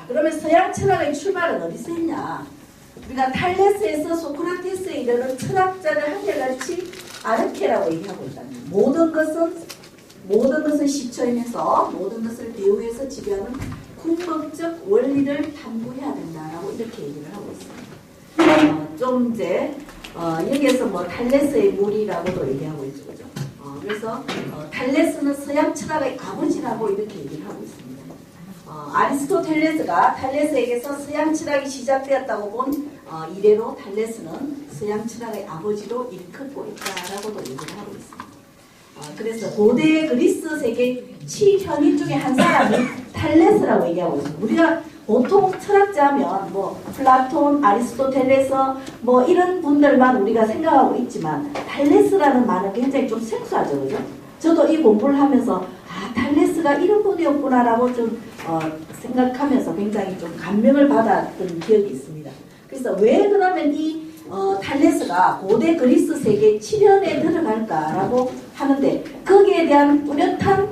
그러면 서양 철학의 출발은 어디서 했냐? 우리가 탈레스에서 소크라테스에 이르는 철학자를 한결같이 아르케라고 얘기하고 있다는 거예요. 모든 것은 시초이면서 모든 것을 배후에서 지배하는 궁극적 원리를 탐구해야 된다라고 이렇게 얘기를 하고 있습니다. 좀 이제 여기에서 뭐 탈레스의 무리라고도 얘기하고 있죠, 그죠? 그래서 탈레스는 서양 철학의 아버지라고 이렇게 얘기를 하고 있습니다. 아리스토텔레스가 탈레스에게서 서양 철학이 시작되었다고 본 이래로 탈레스는 서양 철학의 아버지로 일컫고 있다라고도 얘기를 하고 있습니다. 그래서 고대 그리스 세계 7현인 중에 한 사람이 탈레스라고 얘기하고 있습니다. 우리가 보통 철학자 하면 뭐 플라톤, 아리스토텔레스 뭐 이런 분들만 우리가 생각하고 있지만 탈레스라는 말은 굉장히 좀 생소하죠, 그죠? 저도 이 공부를 하면서 탈레스가 이런 분이었구나라고 좀 생각하면서 굉장히 좀 감명을 받았던 기억이 있습니다. 그래서 왜 그러면 이 탈레스가 고대 그리스 세계 7현에 들어갈까라고 하는데 거기에 대한 뚜렷한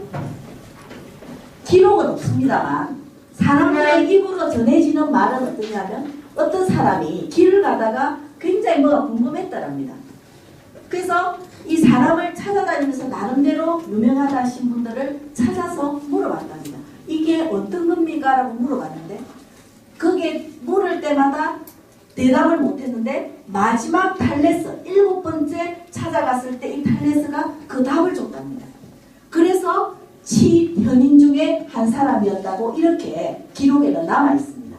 기록은 없습니다만 사람들의 입으로 전해지는 말은 어떠냐면 어떤 사람이 길을 가다가 굉장히 뭐가 궁금했더랍니다. 그래서 이 사람을 찾아다니면서 나름대로 유명하다 하신 분들을 찾아서 물어봤답니다. 이게 어떤 겁니까? 라고 물어봤는데 그게 물을 때마다 대답을 못했는데 마지막 탈레스 7번째 찾아갔을 때 이 탈레스가 그 답을 줬답니다. 그래서 7현인 중에 한 사람이었다고 이렇게 기록에는 남아있습니다.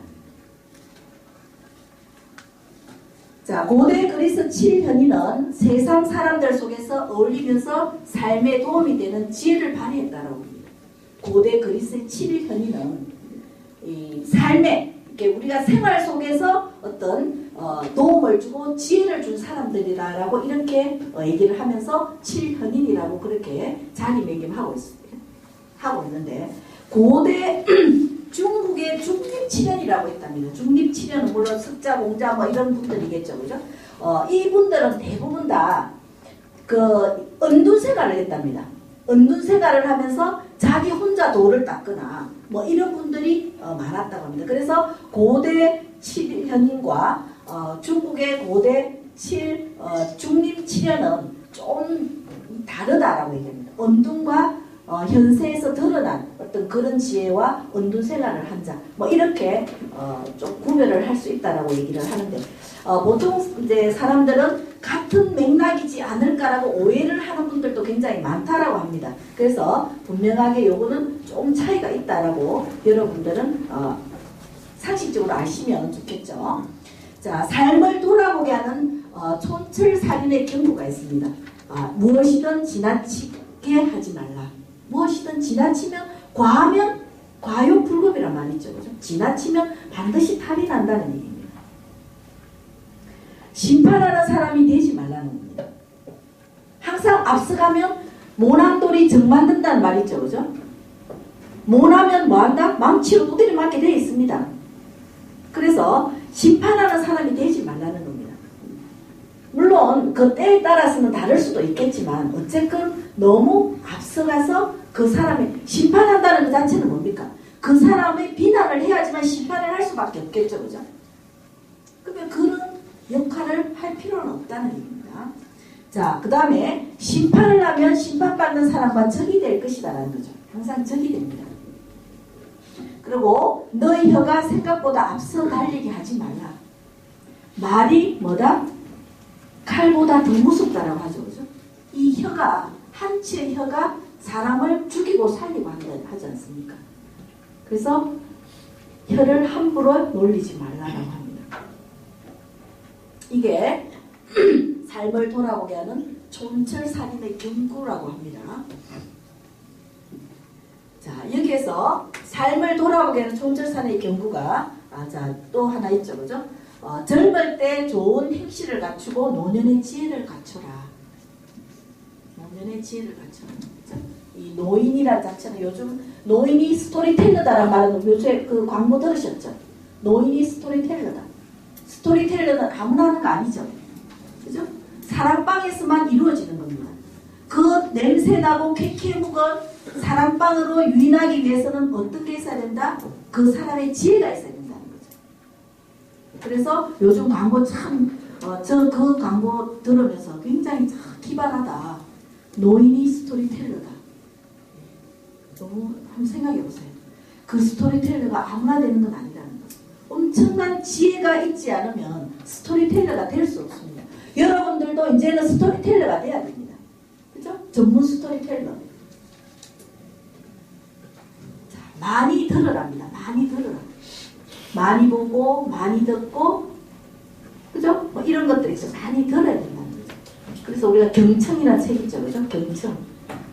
자, 고대 그리스 7현인은 세상 사람들 속에서 어울리면서 삶에 도움이 되는 지혜를 발휘했다라고 합니다. 고대 그리스의 7현인은 이 삶에 우리가 생활 속에서 어떤 도움을 주고 지혜를 준 사람들이다라고 이렇게 얘기를 하면서 7현인이라고 그렇게 자리매김하고 있습니다. 하고 있는데 고대 중국의 중립7현이라고 했답니다. 중립7현은 물론 석자, 공자 뭐 이런 분들이겠죠, 그죠? 이분들은 대부분 다 그 은둔 생활을 했답니다. 은둔 생활을 하면서 자기 혼자 돌을 닦거나 뭐 이런 분들이 많았다고 합니다. 그래서 고대 7현인과 중국의 고대 중립7현은 좀 다르다라고 얘기합니다. 은둔과 현세에서 드러난 어떤 그런 지혜와 은둔 생활을 한 자, 뭐 이렇게 좀 구별을 할 수 있다라고 얘기를 하는데 보통 이제 사람들은 같은 맥락이지 않을까라고 오해를 하는 분들도 굉장히 많다라고 합니다. 그래서 분명하게 요거는 좀 차이가 있다라고 여러분들은 상식적으로 아시면 좋겠죠. 자, 삶을 돌아보게 하는 촌철살인의 경고가 있습니다. 무엇이든 지나치게 하지 말라. 무엇이든 지나치면 과하면 과요불급이란 말이죠. 그죠? 지나치면 반드시 탈이 난다는 얘기입니다. 심판하는 사람이 되지 말라는 겁니다. 항상 앞서가면 모난돌이 정 만든다는 말이죠. 그죠? 모나면 뭐한다? 망치로 두드려 맞게 되어 있습니다. 그래서 심판하는 사람이 되지 말라는 겁니다. 물론 그 때에 따라서는 다를 수도 있겠지만 어쨌건 너무 앞서가서 그 사람이 심판한다는 그 자체는 뭡니까? 그 사람의 비난을 해야지만 심판을 할 수밖에 없겠죠. 그죠? 그러면 그런 역할을 할 필요는 없다는 얘기입니다. 자, 그 다음에 심판을 하면 심판받는 사람과 적이 될 것이다 라는 거죠. 항상 적이 됩니다. 그리고 너의 혀가 생각보다 앞서 달리게 하지 말라. 말이 뭐다? 칼보다 더 무섭다라고 하죠. 그죠? 이 혀가, 한치의 혀가 사람을 죽이고 살리고 하지 않습니까? 그래서 혀를 함부로 놀리지 말라라고 합니다. 이게 삶을 돌아보게 하는 촌철살인의 경고라고 합니다. 자, 여기에서 삶을 돌아보게 하는 촌철살인의 경고가 또 하나 있죠. 그죠? 젊을 때 좋은 행실을 갖추고 노년의 지혜를 갖춰라. 노년의 지혜를 갖춰라. 그죠? 이 노인이라는 자체는 요즘 노인이 스토리텔러다라는 말은 요새 그 광고 들으셨죠? 노인이 스토리텔러다. 스토리텔러는 아무나 하는 거 아니죠. 그죠? 사랑방에서만 이루어지는 겁니다. 그 냄새나고 쾌쾌무건 사랑방으로 유인하기 위해서는 어떤 게 있어야 된다? 그 사람의 지혜가 있어야 된다는 거죠. 그래서 요즘 광고 참, 저 그 광고 들으면서 굉장히 참 기발하다. 노인이 스토리텔러다. 너무 한번 생각해 보세요. 그 스토리텔러가 아무나 되는 건 아니라는 거죠. 엄청난 지혜가 있지 않으면 스토리텔러가 될 수 없습니다. 여러분들도 이제는 스토리텔러가 돼야 됩니다. 그죠? 전문 스토리텔러. 자, 많이 들으랍니다. 많이 들으라. 많이 보고, 많이 듣고, 그죠? 뭐 이런 것들이 있어요. 많이 들어야 된다는 거죠. 그래서 우리가 경청이라는 책이 있죠. 그죠? 경청.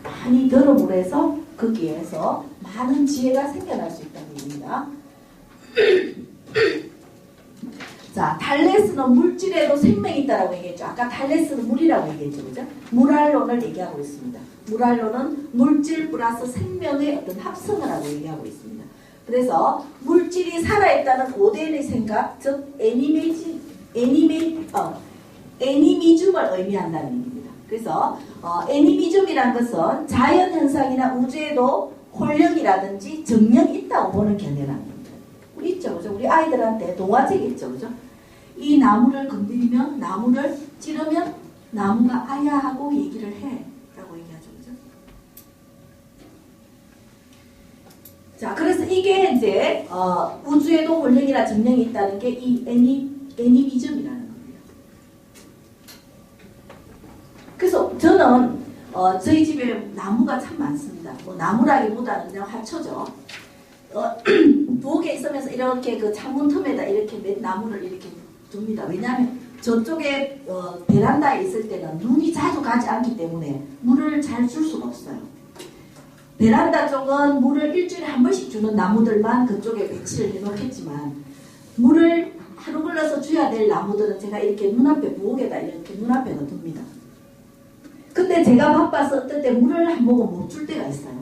많이 들음으로 해서 거기에서 많은 지혜가 생겨날 수 있다는 얘기입니다. 자, 탈레스는 물질에도 생명이 있다고 얘기했죠. 아까 탈레스는 물이라고 얘기했죠. 그죠? 물알론을 얘기하고 있습니다. 물알론은 물질 플러스 생명의 어떤 합성을 하고 얘기하고 있습니다. 그래서 물질이 살아있다는 고대인의 생각, 즉 애니미즘을 의미한다는 얘기입니다. 그래서 애니미즘이란 것은 자연현상이나 우주에도 혼력이라든지 정령이 있다고 보는 견해라는 겁니다. 우리 있죠, 그죠? 우리 아이들한테 동화책 있죠, 그죠? 이 나무를 건드리면, 나무를 찌르면 나무가 아야 하고 얘기를 해 라고 얘기하죠, 그죠? 자, 그래서 이게 이제 우주에도 혼력이나 정령이 있다는 게 이 애니미즘이라는 겁니다. 그래서 저는 저희 집에 나무가 참 많습니다. 뭐 나무라기보다는 그냥 화초죠. 부엌에 있으면서 이렇게 그 창문 틈에다 이렇게 나무를 이렇게 둡니다. 왜냐하면 저쪽에 베란다에 있을 때는 눈이 자주 가지 않기 때문에 물을 잘 줄 수가 없어요. 베란다 쪽은 물을 일주일에 한 번씩 주는 나무들만 그쪽에 배치를 해놓겠지만 물을 하루 걸러서 줘야 될 나무들은 제가 이렇게 눈앞에 부엌에다 이렇게 눈앞에 둡니다. 근데 제가 바빠서 어떨 때 물을 한 모금 못 줄 때가 있어요.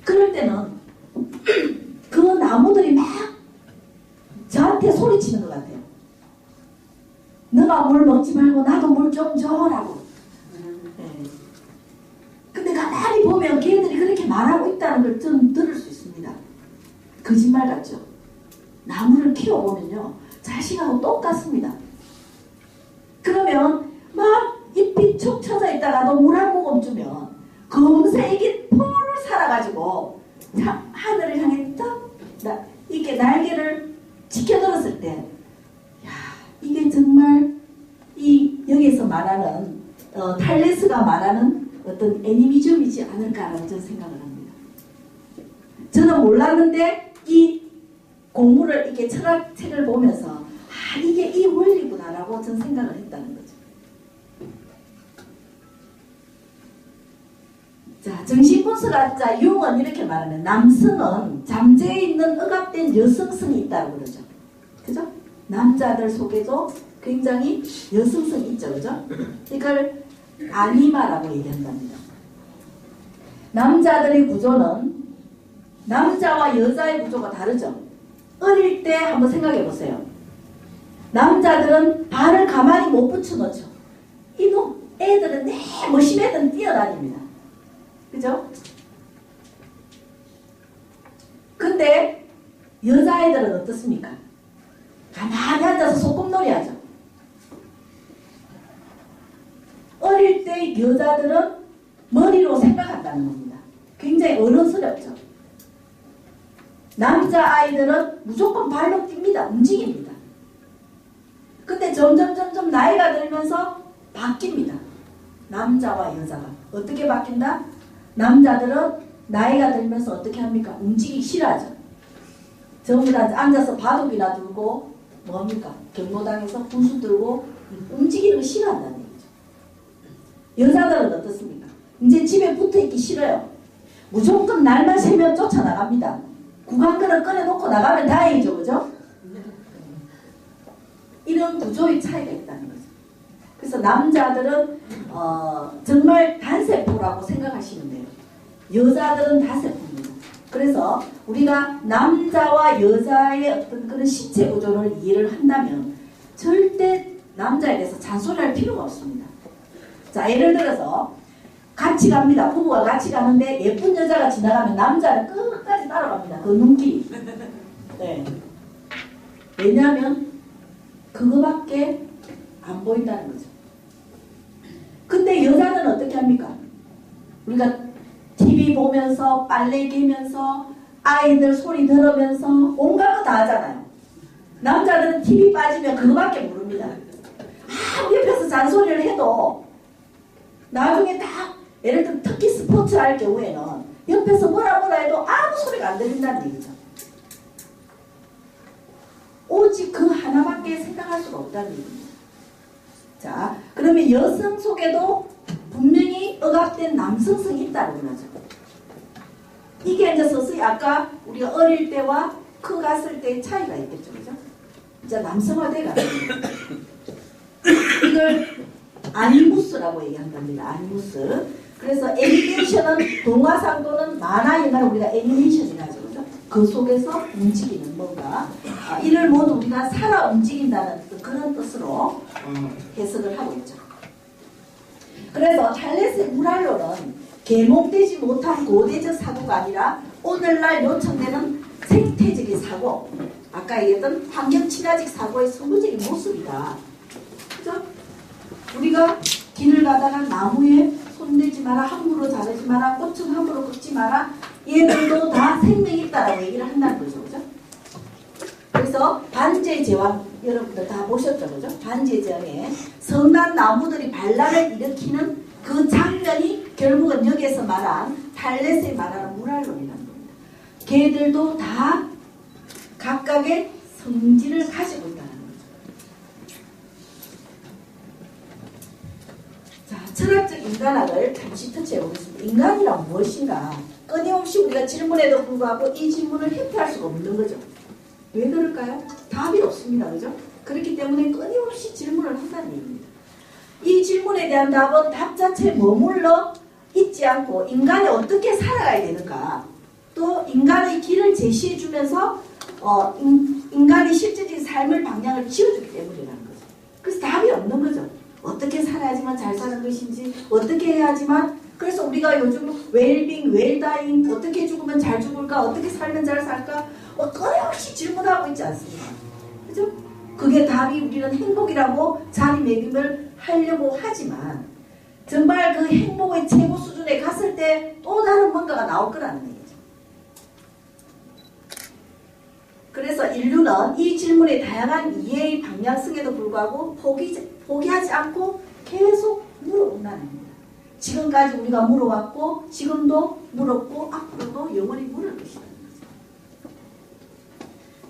그럴 때는 그 나무들이 막 저한테 소리치는 것 같아요. 너가 물 먹지 말고 나도 물 좀 줘라고. 네. 근데 가만히 보면 걔들이 그렇게 말하고 있다는 걸 좀 들을 수 있습니다. 거짓말 같죠? 나무를 키워보면요 자식하고 똑같습니다. 그러면 막 잎이 축 처져 있다가도 물 한 모금 주면 금세 이게 폴을 살아가지고 하늘을 향해 딱 이렇게 날개를 치켜들었을 때 야, 이게 정말 이 여기서 말하는 탈레스가 말하는 어떤 애니미즘이지 않을까라는 저는 생각을 합니다. 저는 몰랐는데 이 공부를 이렇게 철학책을 보면서 이게 이 원리구나라고 저는 생각을 했다는 거죠. 자, 정신분석학자 융은 이렇게 말하면 남성은 잠재해 있는 억압된 여성성이 있다고 그러죠. 그죠? 남자들 속에도 굉장히 여성성이 있죠. 그죠? 이걸 아니마라고 얘기한답니다. 남자들의 구조는 남자와 여자의 구조가 다르죠. 어릴 때 한번 생각해 보세요. 남자들은 발을 가만히 못 붙여놓죠. 이놈 애들은 멋있는 뛰어다닙니다. 그죠? 근데 여자애들은 어떻습니까? 가만히 앉아서 소꿉놀이 하죠. 어릴 때 여자들은 머리로 생각한다는 겁니다. 굉장히 어른스럽죠. 남자아이들은 무조건 발로 뜁니다. 움직입니다. 근데 점점 나이가 들면서 바뀝니다. 남자와 여자가. 어떻게 바뀐다? 남자들은 나이가 들면서 어떻게 합니까? 움직이기 싫어하죠. 전부 다 앉아서 바둑이나 들고 뭡니까? 경로당에서 분수 들고 움직이는 거 싫어한다는 얘기죠. 여자들은 어떻습니까? 이제 집에 붙어있기 싫어요. 무조건 날만 새면 쫓아나갑니다. 구강근을 꺼내놓고 나가면 다행이죠. 그죠? 이런 구조의 차이가 있다는 거죠. 그래서 남자들은 정말 단세포라고 생각하시면 돼요. 여자들은 다세포입니다. 그래서 우리가 남자와 여자의 어떤 그런 신체 구조를 이해를 한다면 절대 남자에 대해서 잔소리할 필요가 없습니다. 자, 예를 들어서 같이 갑니다. 부부가 같이 가는데 예쁜 여자가 지나가면 남자는 끝까지 따라갑니다. 그 눈길이. 네. 왜냐하면 그거밖에 안 보인다는 거죠. 근데 여자는 어떻게 합니까? 우리가 TV 보면서 빨래 개면서 아이들 소리 들으면서 온갖 거 다 하잖아요. 남자들은 TV 빠지면 그거밖에 모릅니다. 옆에서 잔소리를 해도 나중에 다 예를 들어 특히 스포츠 할 경우에는 옆에서 뭐라 해도 아무 소리가 안 들린다는 얘기죠. 오직 그 하나밖에 생각할 수가 없다는 얘기입니다. 자, 그러면 여성 속에도 분명히 억압된 남성성이 있다고 하죠. 이게 이제 서서히 아까 우리가 어릴 때와 커갔을 때의 차이가 있겠죠. 그죠? 이제 남성화돼가 이걸 아니무스라고 얘기한답니다. 아니무스. 그래서 애니메이션은 동화상 또는 만화 영화를 우리가 애니메이션이라죠. 그죠? 그 속에서 움직이는 뭔가 이를 모두 우리가 살아 움직인다는 그런 뜻으로 해석을 하고 있죠. 그래서 탈레스의 물활로는 계몽되지 못한 고대적 사고가 아니라 오늘날 요청되는 생태적인 사고, 아까 얘기했던 환경 친화적 사고의 선구적인 모습이다. 그죠? 우리가 길을 가다가 나무에 손대지 마라, 함부로 자르지 마라, 꽃은 함부로 꺾지 마라, 얘들도 다 생명이 있다라고 얘기를 한다는 거죠. 그죠? 그래서 반지의 제왕 여러분들 다 보셨죠. 그죠? 반지의 제왕에 성난 나무들이 반란을 일으키는 그 장면이 결국은 여기에서 말한 탈레스에 말하는 물활론이라는 겁니다. 걔들도 다 각각의 성질을 가지고 있다는 거죠. 자, 철학적 인간학을 잠시 터치해 보겠습니다. 인간이란 무엇인가? 끊임없이 우리가 질문에도 불구하고 이 질문을 회피할 수가 없는 거죠. 왜 그럴까요? 답이 없습니다. 그죠? 그렇기 때문에 끊임없이 질문을 한다는 얘기입니다. 이 질문에 대한 답은 답 자체에 머물러 있지 않고 인간이 어떻게 살아가야 되는가, 또 인간의 길을 제시해 주면서 인간이 실질적인 삶의 방향을 지어주기 때문이라는 거죠. 그래서 답이 없는 거죠. 어떻게 살아야지만 잘 사는 것인지, 어떻게 해야지만, 그래서 우리가 요즘 웰빙, 웰다잉, 어떻게 죽으면 잘 죽을까, 어떻게 살면 잘 살까, 끊임없이 질문하고 있지 않습니까? 그죠? 그게 답이 우리는 행복이라고 자리매김을 하려고 하지만 정말 그 행복의 최고 수준에 갔을 때 또 다른 뭔가가 나올 거라는 얘기죠. 그래서 인류는 이 질문의 다양한 이해의 방향성에도 불구하고 포기하지 않고 계속 물어본다는 겁니다. 지금까지 우리가 물어왔고 지금도 물었고 앞으로도 영원히 물을 것이다.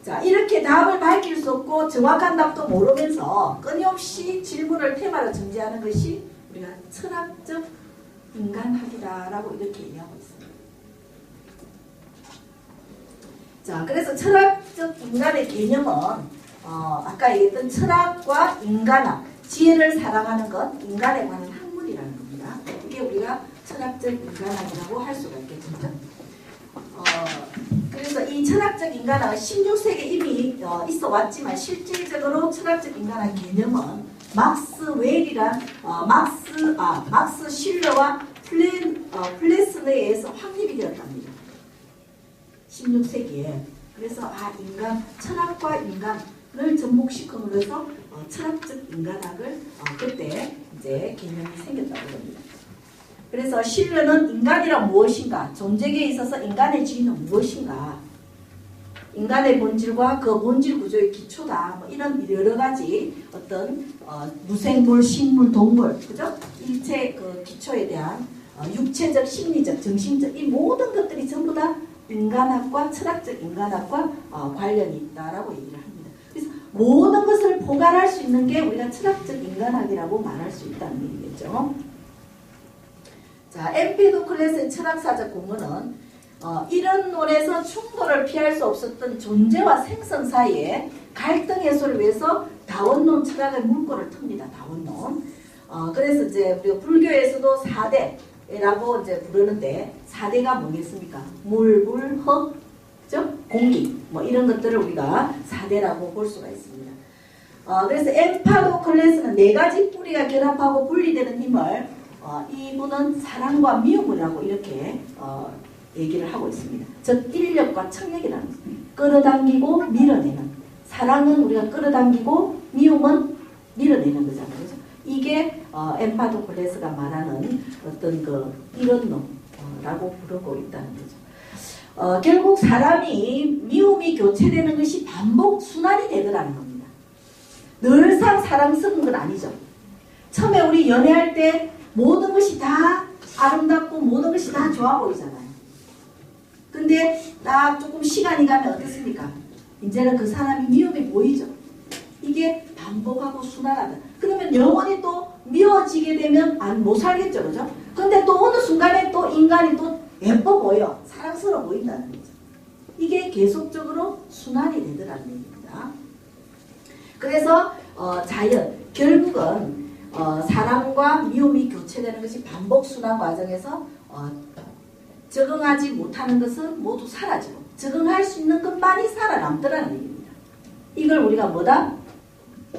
자, 이렇게 답을 밝힐 수 없고 정확한 답도 모르면서 끊임없이 질문을 테마로 전제하는 것이 우리가 철학적 인간학이다라고 이렇게 얘기하고 있습니다. 자, 그래서 철학적 인간의 개념은 아까 얘기했던 철학과 인간학, 지혜를 사랑하는 것, 인간에 관한 학문이라는 겁니다. 이게 우리가 철학적 인간학이라고 할 수가 있겠죠. 그래서 이 철학적 인간학은 16세기에 이미 있어 왔지만 실질적으로 철학적 인간학 개념은 막스 실러와 플레스너에 의해서 확립이 되었답니다. 16세기에. 그래서 인간, 철학과 인간을 접목시킴으로써 철학적 인간학을 그때 이제 개념이 생겼다고 합니다. 그래서 실러는 인간이란 무엇인가, 존재계에 있어서 인간의 지위는 무엇인가, 인간의 본질과 그 본질 구조의 기초다, 뭐 이런 여러 가지 어떤 무생물, 식물, 동물, 그죠? 일체 그 기초에 대한 육체적, 심리적, 정신적 이 모든 것들이 전부 다 인간학과 철학적 인간학과 관련이 있다라고 얘기를 합니다. 그래서 모든 것을 포괄할 수 있는 게 우리가 철학적 인간학이라고 말할 수 있다는 얘기겠죠. 자, 엠피도클레스의 철학사적 공헌은 이런 논에서 충돌을 피할 수 없었던 존재와 생성 사이에 갈등 해소를 위해서 다원론 철학의 물꼬를 틉니다. 다원론. 그래서 이제 우리가 불교에서도 4대라고 이제 부르는데 4대가 뭐겠습니까? 물, 흙, 그죠? 공기, 뭐 이런 것들을 우리가 4대라고 볼 수가 있습니다. 그래서 엠파도클레스는 4가지 뿌리가 결합하고 분리되는 힘을 이분은 사랑과 미움이라고 이렇게 얘기를 하고 있습니다. 즉 인력과 청력이라는 거죠. 끌어당기고 밀어내는. 사랑은 우리가 끌어당기고 미움은 밀어내는 거잖아요. 그렇죠? 이게 엠파도클레스가 말하는 어떤 이런 놈라고 부르고 있다는 거죠. 결국 사람이 미움이 교체되는 것이 반복 순환이 되더라는 겁니다. 늘상 사랑스러운 건 아니죠. 처음에 우리 연애할 때 모든 것이 다 아름답고 모든 것이 다 좋아 보이잖아요. 근데 딱 조금 시간이 가면 어떻습니까? 이제는 그 사람이 미움이 보이죠. 이게 반복하고 순환하다. 그러면 영원히 또 미워지게 되면 못 살겠죠. 그죠? 근데 또 어느 순간에 또 인간이 또 예뻐 보여. 사랑스러워 보인다는 거죠. 이게 계속적으로 순환이 되더라는 얘기입니다. 그래서 자연, 결국은 사랑과 미움이 교체되는 것이 반복 순환 과정에서 적응하지 못하는 것은 모두 사라지고 적응할 수 있는 것만이 살아남더라는 얘기입니다. 이걸 우리가 뭐다?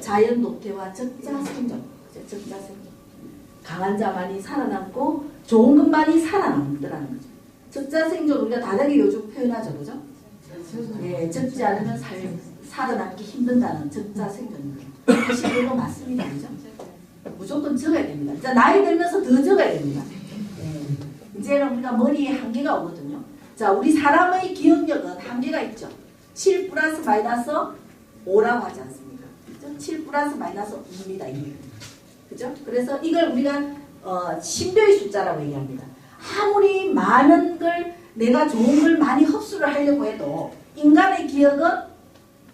자연 노태와 적자 생존. 적자 생존. 강한 자만이 살아남고 좋은 것만이 살아남더라는 거죠. 적자 생존 우리가 다르게 요즘 표현하죠. 그죠? 네, 적지 않으면 살아남기 힘든다는 적자 생존입니다. 사실 그거 맞습니다. 그죠? 무조건 적어야 됩니다. 이제 나이 들면서 더 적어야 됩니다. 네. 이제는 우리가 머리에 한계가 오거든요. 자, 우리 사람의 기억력은 한계가 있죠. 7 플러스 마이너스 5라고 하지 않습니까? 그죠? 7 플러스 마이너스 2입니다. 2. 그죠? 그래서 이걸 우리가 신비의 숫자라고 얘기합니다. 아무리 많은 걸 내가 좋은 걸 많이 흡수를 하려고 해도 인간의 기억은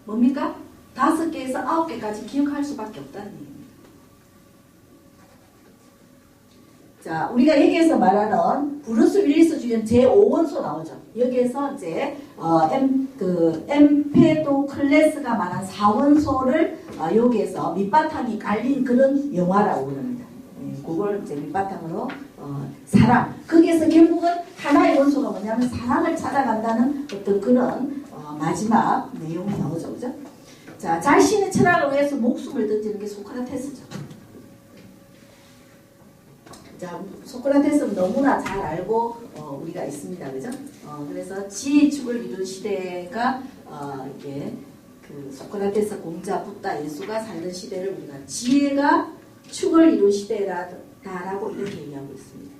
뭡니까? 5개에서 9개까지 기억할 수밖에 없다는 얘기입니다. 자, 우리가 여기에서 말하는 브루스 윌리스 주연 제5원소 나오죠. 여기에서 이제 엠페도클레스가 말한 4원소를 여기에서 밑바탕이 깔린 그런 영화라고 그럽니다. 그걸 이제 밑바탕으로 사랑. 거기에서 결국은 하나의 원소가 뭐냐면 사랑을 찾아간다는 어떤 그런 마지막 내용이 나오죠. 그죠? 자, 자신의 철학을 위해서 목숨을 던지는 게 소크라테스죠. 자, 소크라테스는 너무나 잘 알고 우리가 있습니다. 그죠? 그래서 지혜의 축을 이룬 시대가 이게 그 소크라테스, 공자, 붓다, 예수가 살던 시대를 우리가 지혜가 축을 이룬 시대라고 이렇게 얘기하고 있습니다.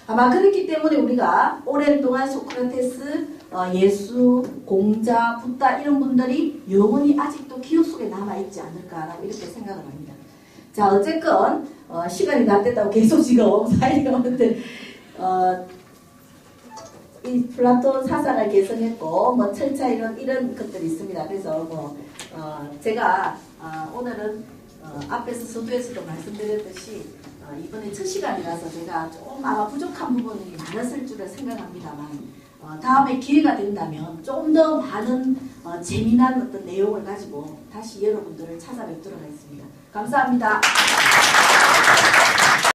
아마 그렇기 때문에 우리가 오랜 동안 소크라테스, 예수, 공자, 붓다 이런 분들이 영원히 아직도 기억 속에 남아있지 않을까라고 이렇게 생각을 합니다. 자, 어쨌건 시간이 다 됐다고 계속 지금 사이가 오는데 이 플라톤 사상을 개성했고 뭐 철차 이런 것들이 있습니다. 그래서 제가 오늘은 앞에서 서두에서도 말씀드렸듯이 이번에 첫 시간이라서 제가 좀 아마 부족한 부분이 많았을 줄 생각합니다만 다음에 기회가 된다면 좀 더 많은 재미난 어떤 내용을 가지고 다시 여러분들을 찾아뵙도록 하겠습니다. 감사합니다.